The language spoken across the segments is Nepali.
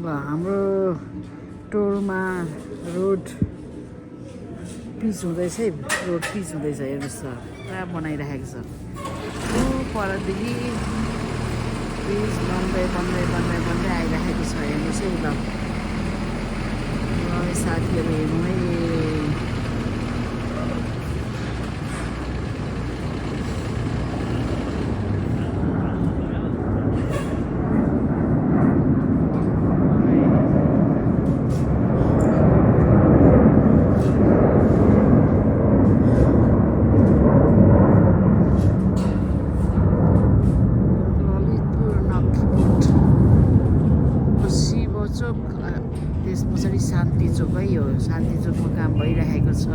हाम्रो टोलमा रोड पिच हुँदैछ है, रोड पिच हुँदैछ। हेर्नुहोस् त, पुरा बनाइराखेको छ। परदेखि पिच बन्दै बन्दै बन्दै बन्दै आइराखेको छ। हेर्नुहोस् है ल, साथीहरू हेर्नु है। शिवचोक, त्यस पछाडि शान्तिचोक है। यो शान्तिचोकमा काम भइरहेको छ।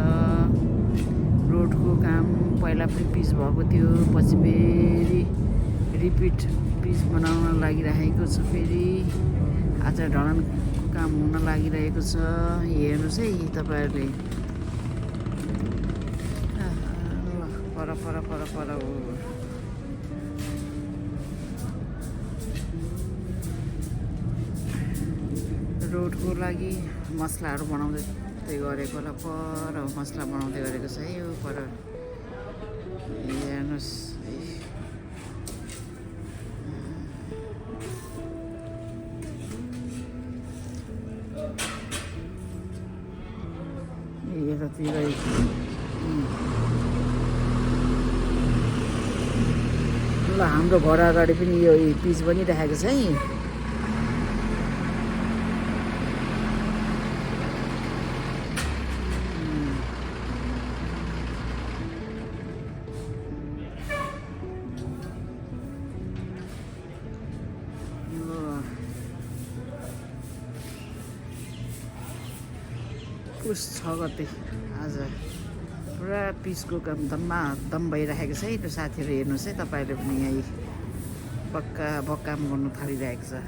रोडको काम पहिला पनि पिच भएको थियो, पछि फेरि रिपिट पिच बनाउन लागिरहेको छ। फेरि आज ढलानको काम हुन लागिरहेको छ। हेर्नुहोस् है तपाईँहरूले। पर पर पर पर हो। रोडको लागि मसलाहरू बनाउँदै गरेको होला। पर मसला बनाउँदै गरेको छ है यो पर। हेर्नुहोस् यतातिर ल हाम्रो घर अगाडि पनि यो पिच बनिरहेको छ है। पुस 6 गते आज पुरा पिचको काम दम भइरहेको छ है। त्यो साथीहरू हेर्नुहोस् है तपाईँहरूले पनि। यहीँ पक्का काम गर्नु थालिरहेको छ।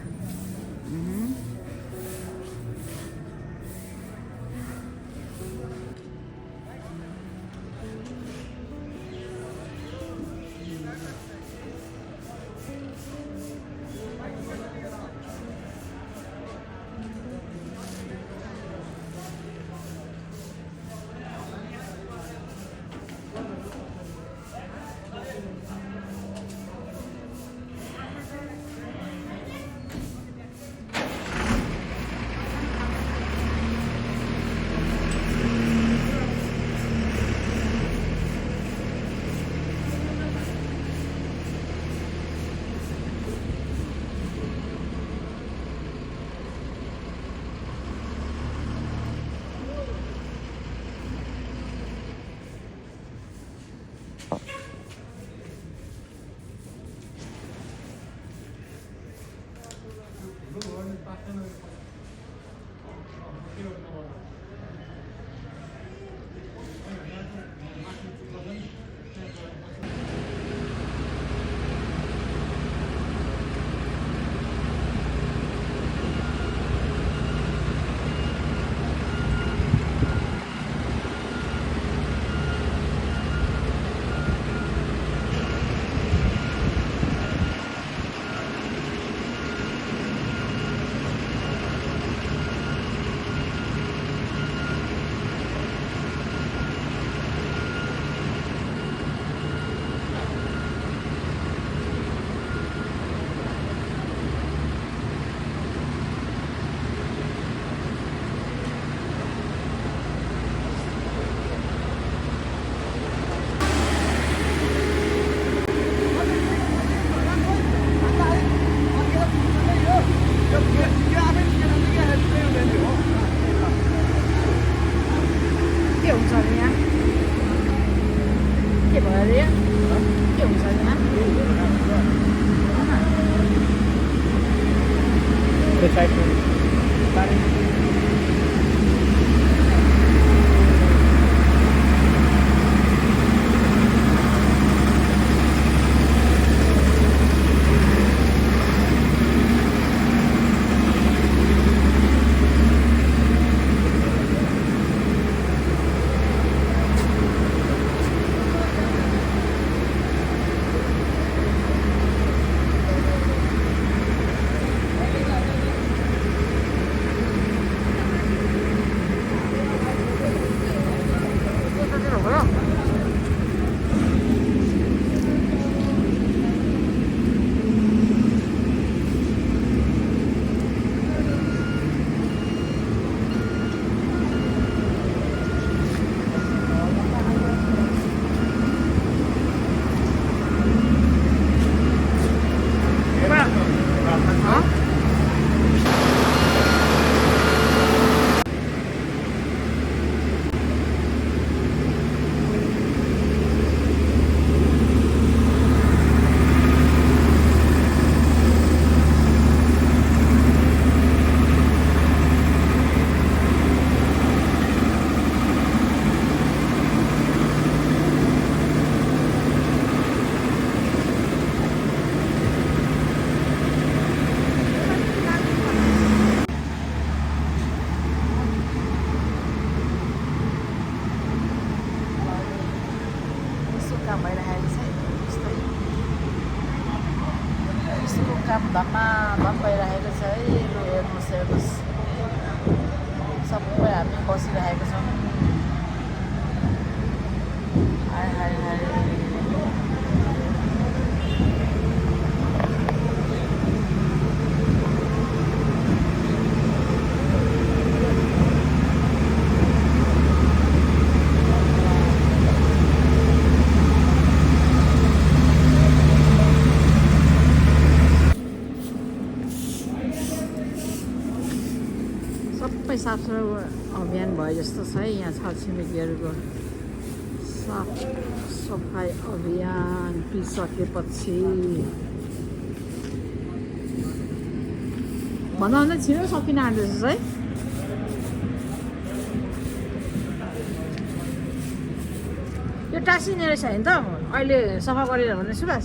बसिरहेको छौँ। हाय हाय हाय सबै साफसफाइ अभियान भए जस्तो छ है। यहाँ छरछिमेकीहरूको साफ सफाइ अभियान पिसकेपछि भन्दा भन्दा छिटो सकिन आँट्दैछ है। यो टाँसिने रहेछ होइन त अहिले सफा गरेर भने सुभाष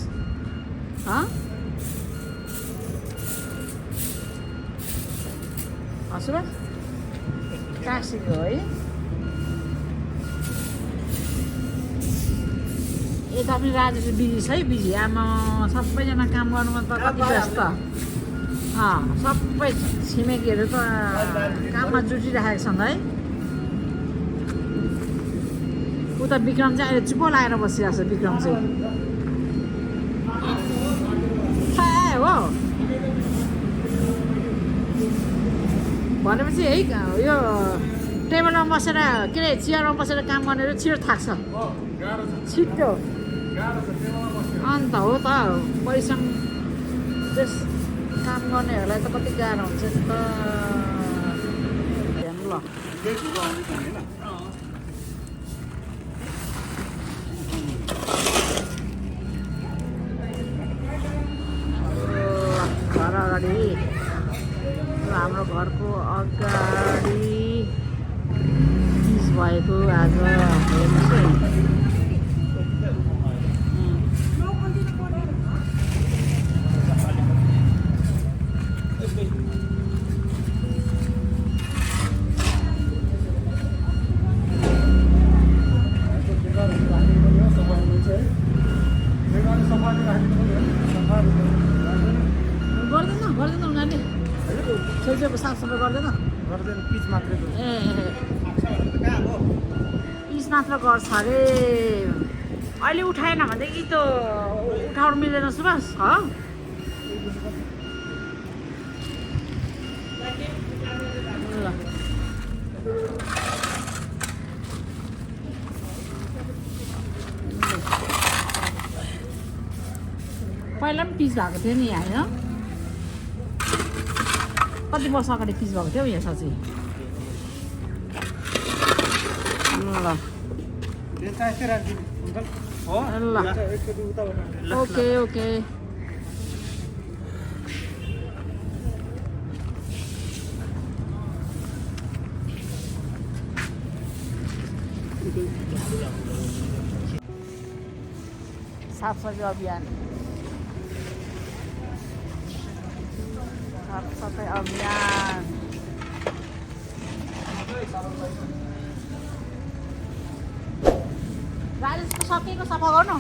सुभाष टाँसेको है। यता पनि राजु चाहिँ बिजी छ है। बिजी आमा सबैजना काम गर्नुमा त कति व्यस्त। सबै छिमेकीहरू त काममा जुटिरहेका छन् है। उता विक्रम चाहिँ अहिले चुप्पो लागेर बसिरहेको छ। विक्रम चाहिँ हो भनेपछि है यो टेबलमा बसेर के अरे चेयरमा बसेर काम गर्नेहरू छिटो थाक्छ। छिटो अन्त हो त परिश्रम त्यस काम गर्नेहरूलाई त कति गाह्रो हुन्छ नि त। हेर्नु ल घर अगाडि हाम्रो घरको अगाडि पिस भएको आज हेर्नुहोस् है। गर्दैन उनीहरूले छेउछेउको साफसफाइ गर्दैन पिच मात्रै पिच मात्र गर्छ अरे। अहिले उठाएन भनेदेखि त उठाउनु मिल्दैन सुभाष पहिला पनि पिच भएको थियो नि होइन। कति वर्ष अगाडि पिच भएको थियो यहाँ साँच्चै ल ओके ओके साफसफाइ अभियान साफसफाइ अभियान राजेशको सकेको सफा गर्नु।